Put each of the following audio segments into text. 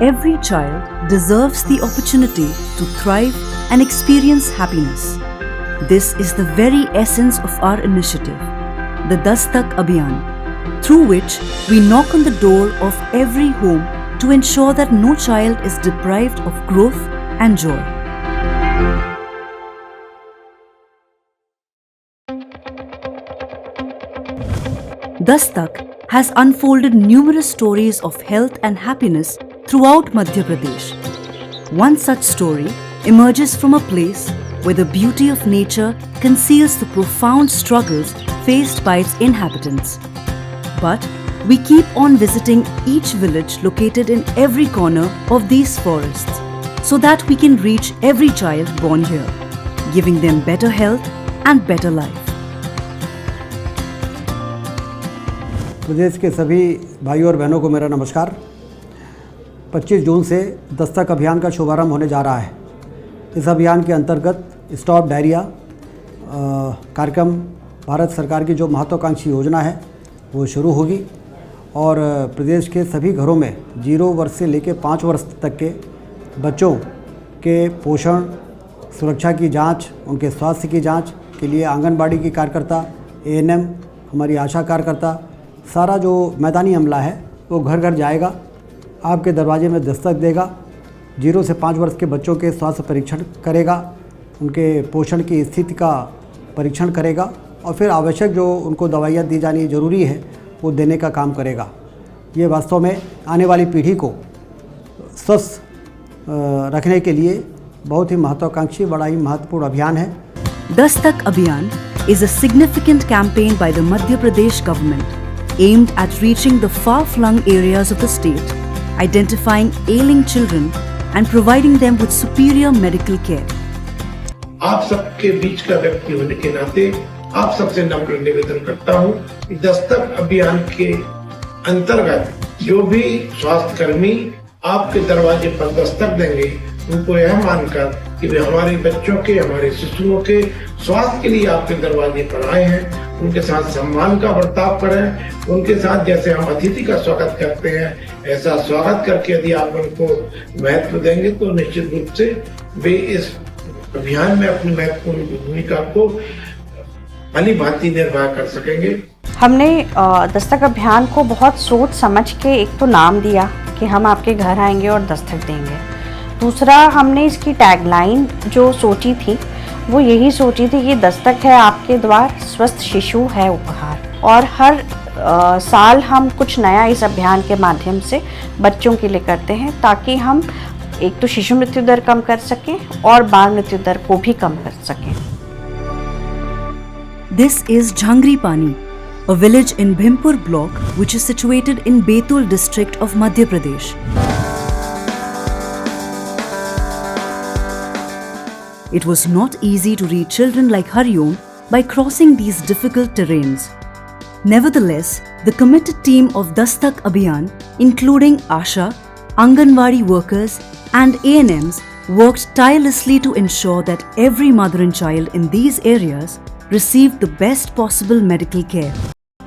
every child deserves the opportunity to thrive and experience happiness. This is the very essence of our initiative, the Dastak Abhiyan, through which we knock on the door of every home to ensure that no child is deprived of growth and joy. Dastak has unfolded numerous stories of health and happiness throughout Madhya Pradesh. One such story emerges from a place where the beauty of nature conceals the profound struggles faced by its inhabitants. But we keep on visiting each village located in every corner of these forests so that we can reach every child born here, giving them better health and better life. प्रदेश के सभी भाइयों और बहनों को मेरा नमस्कार। 25 जून से दस्तक अभियान का शुभारंभ होने जा रहा है। इस अभियान के अंतर्गत स्टॉप डायरिया कार्यक्रम भारत सरकार की जो महत्वाकांक्षी योजना है वो शुरू होगी और प्रदेश के सभी घरों में 0 वर्ष से लेकर 5 वर्ष तक के बच्चों के पोषण, सुरक्षा की जांच, उनके स्वास्थ्य की जांच के लिए आंगनबाड़ी की कार्यकर्ता, ANM, हमारी आशा कार्यकर्ता, सारा जो मैदानी अमला है वो घर घर जाएगा, आपके दरवाजे में दस्तक देगा, 0 से 5 वर्ष के बच्चों के स्वास्थ्य परीक्षण करेगा, उनके पोषण की स्थिति का परीक्षण करेगा और फिर आवश्यक जो उनको दवाइयाँ दी जानी ज़रूरी है वो देने का काम करेगा। ये वास्तव में आने वाली पीढ़ी को स्वस्थ रखने के लिए बहुत ही महत्वाकांक्षी, बड़ा ही महत्वपूर्ण अभियान है। दस्तक अभियान is a significant campaign by the Madhya Pradesh government aimed at reaching the far-flung areas of the state, identifying ailing children and providing them with superior medical care. आप सबके बीच का व्यक्ति होने के नाते आप सबसे नम्र निवेदन करता हूं कि दस्तक अभियान के अंतर्गत जो भी स्वास्थ्य कर्मी आपके दरवाजे पर दस्तक देंगे उनको यह मानकर कि वे हमारे बच्चों के, हमारे शिशुओं के स्वास्थ्य के लिए आपके दरवाजे पर आए हैं, उनके साथ सम्मान का बर्ताव करें, उनके साथ जैसे हम अतिथि का स्वागत करते हैं ऐसा स्वागत करके यदि आप उनको महत्व देंगे तो निश्चित रूप से वे इस अभियान में अपनी महत्वपूर्ण भूमिका को भली भांति निर्वाह कर सकेंगे। हमने दस्तक अभियान को बहुत सोच समझ के एक तो नाम दिया कि हम आपके घर आएंगे और दस्तक देंगे। दूसरा, हमने इसकी टैगलाइन जो सोची थी वो यही सोची थी कि दस्तक है आपके द्वार, स्वस्थ शिशु है उपहार। और हर साल हम कुछ नया इस अभियान के माध्यम से बच्चों के लिए करते हैं ताकि हम एक तो शिशु मृत्यु दर कम कर सकें और बाल मृत्यु दर को भी कम कर सकें। This is Jhangri Pani, a village in Bhimpur block which is situated in Betul district of Madhya Pradesh. It was not easy to reach children like Hariom by crossing these difficult terrains. Nevertheless, the committed team of Dastak Abhiyan, including Asha, Anganwadi workers and ANMs, worked tirelessly to ensure that every mother and child in these areas received the best possible medical care.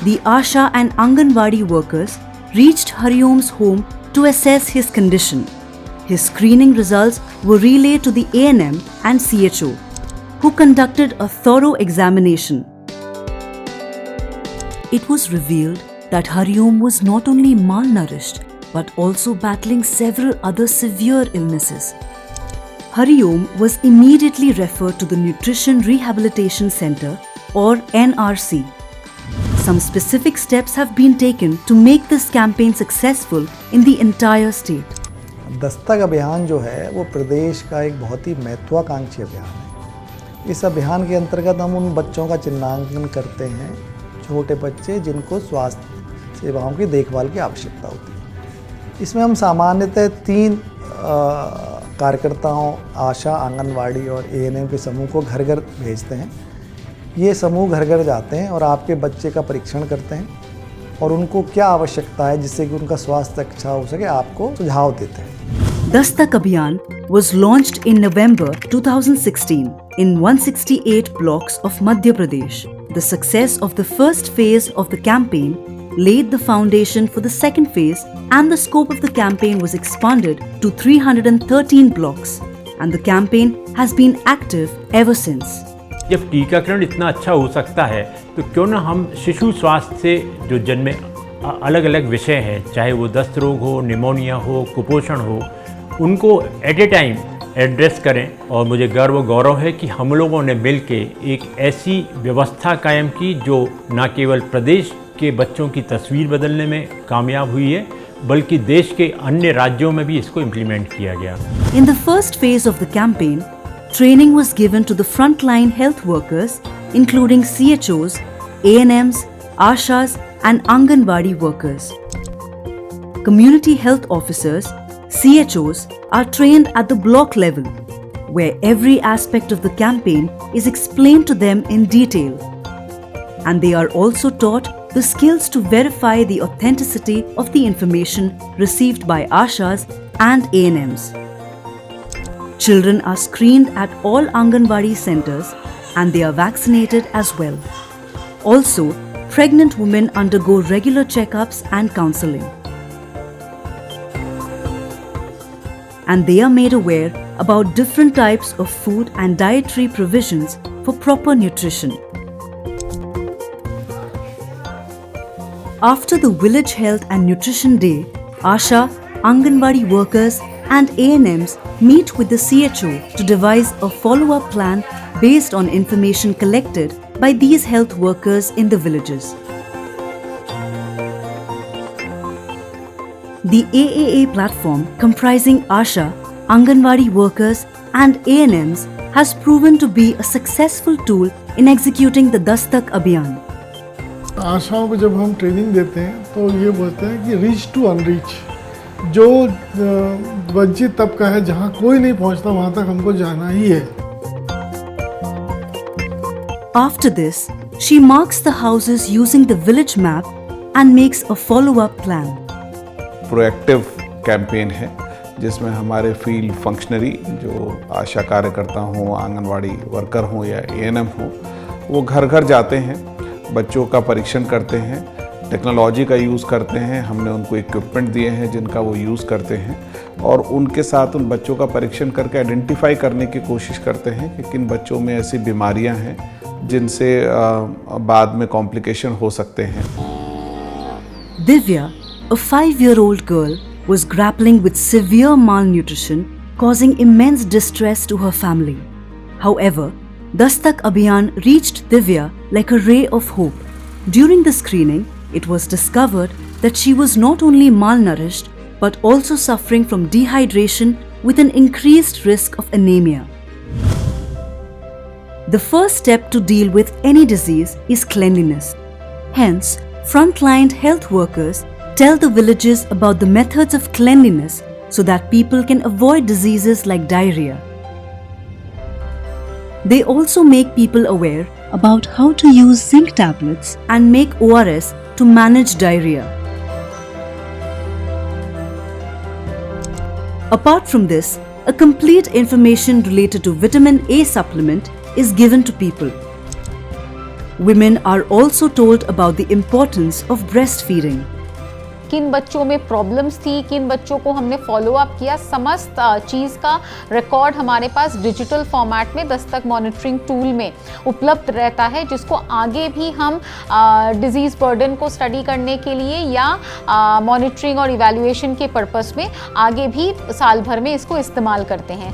The Asha and Anganwadi workers reached Hariom's home to assess his condition. His screening results were relayed to the ANM and CHO, who conducted a thorough examination. It was revealed that Hariom was not only malnourished but also battling several other severe illnesses. Hariom was immediately referred to the Nutrition Rehabilitation Center or NRC. Some specific steps have been taken to make this campaign successful in the entire state. Dastak अभियान जो है वो प्रदेश का एक बहुत ही महत्वाकांक्षी अभियान है। इस अभियान के अंतर्गत हम उन बच्चों का चिन्हांकन करते हैं, छोटे बच्चे जिनको स्वास्थ्य सेवाओं की देखभाल की आवश्यकता होती है। इसमें हम सामान्यतः 3 कार्यकर्ताओं, आशा, आंगनवाड़ी और ANM के समूह को घर घर भेजते हैं। ये समूह घर घर जाते हैं और आपके बच्चे का परीक्षण करते हैं और उनको क्या आवश्यकता है जिससे कि उनका स्वास्थ्य अच्छा हो सके आपको सुझाव देते हैं। Dastak Abhiyan was launched in November 2016 in 168 blocks of Madhya Pradesh. The success of the first phase of the campaign laid the foundation for the second phase, and the scope of the campaign was expanded to 313 blocks, and the campaign has been active ever since. जब टीकाकरण इतना अच्छा हो सकता है तो क्यों ना हम शिशु स्वास्थ्य से जो जन्मे अलग अलग विषय हैं, चाहे वो दस्त रोग हो, निमोनिया हो, कुपोषण हो, उनको एट ए टाइम एड्रेस करें। और मुझे गर्व गौरव है कि हम लोगों ने मिलके एक ऐसी व्यवस्था कायम की जो न केवल प्रदेश के बच्चों की तस्वीर बदलने में कामयाब हुई है, बल्कि देश के अन्य राज्यों में भी इसको इम्प्लीमेंट किया गया। In the first phase of the campaign, training was given to the frontline health workers, including CHOs, ANMs, ASHAs, and Anganwadi workers. Community health officers, CHOs, are trained at the block level, where every aspect of the campaign is explained to them in detail. And they are also taught the skills to verify the authenticity of the information received by ASHAs and ANMs. Children are screened at all Anganwadi centers and they are vaccinated as well. Also, pregnant women undergo regular checkups and counseling. And they are made aware about different types of food and dietary provisions for proper nutrition. After the Village Health and Nutrition Day, ASHA, Anganwadi workers and ANMs meet with the CHO to devise a follow-up plan based on information collected by these health workers in the villages. The AAA platform comprising ASHA, Anganwadi workers and ANMs has proven to be a successful tool in executing the Dastak Abhiyan. आशाओं को जब हम training देते हैं तो ये बोलते हैं कि रीच टू अनरीच, जो वंचित तबका है जहाँ कोई नहीं पहुँचता वहाँ तक हमको जाना ही है। After this, she marks the houses using the village map and makes a follow-up plan. Proactive campaign है जिसमें हमारे फील्ड फंक्शनरी जो आशा कार्यकर्ता हों, आंगनवाड़ी वर्कर हों या एएनएम हों, वो घर घर जाते हैं, बच्चों का परीक्षण करते हैं, टेक्नोलॉजी का यूज़ करते हैं। हमने उनको इक्विपमेंट दिए हैं जिनका वो यूज़ करते हैं और उनके साथ उन बच्चों का परीक्षण करके आइडेंटिफाई करने की कोशिश करते हैं कि किन बच्चों में ऐसी बीमारियां हैं जिनसे बाद में कॉम्प्लिकेशन हो सकते हैं। Divya, a 5-year-old girl, was grappling with severe malnutrition, causing immense distress to her family. However, Dastak Abhiyan reached Divya like a ray of hope. During the screening, it was discovered that she was not only malnourished but also suffering from dehydration with an increased risk of anemia. The first step to deal with any disease is cleanliness. Hence, frontline health workers tell the villages about the methods of cleanliness so that people can avoid diseases like diarrhea. They also make people aware about how to use zinc tablets and make ORS to manage diarrhea. Apart from this, a complete information related to vitamin A supplement is given to people. Women are also told about the importance of breastfeeding. किन बच्चों में problems थी, किन बच्चों को हमने follow up किया, समस्त चीज़ का रिकॉर्ड हमारे पास डिजिटल फॉर्मेट में दस्तक मॉनिटरिंग टूल में उपलब्ध रहता है, जिसको आगे भी हम डिजीज़ बर्डन को स्टडी करने के लिए या मॉनिटरिंग और इवैल्यूएशन के पर्पस में आगे भी साल भर में इसको इस्तेमाल करते हैं।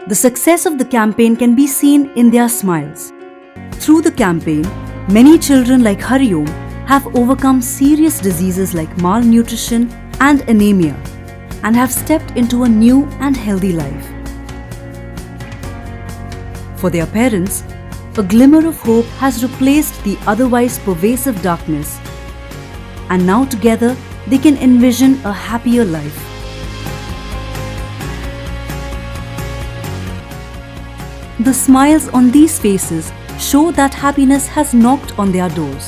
The success of the campaign can be seen in their smiles. Through the campaign, many children like Hariom have overcome serious diseases like malnutrition and anemia and have stepped into a new and healthy life. For their parents, a glimmer of hope has replaced the otherwise pervasive darkness, and now together they can envision a happier life. The smiles on these faces show that happiness has knocked on their doors.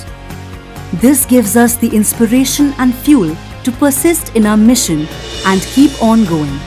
This gives us the inspiration and fuel to persist in our mission and keep on going.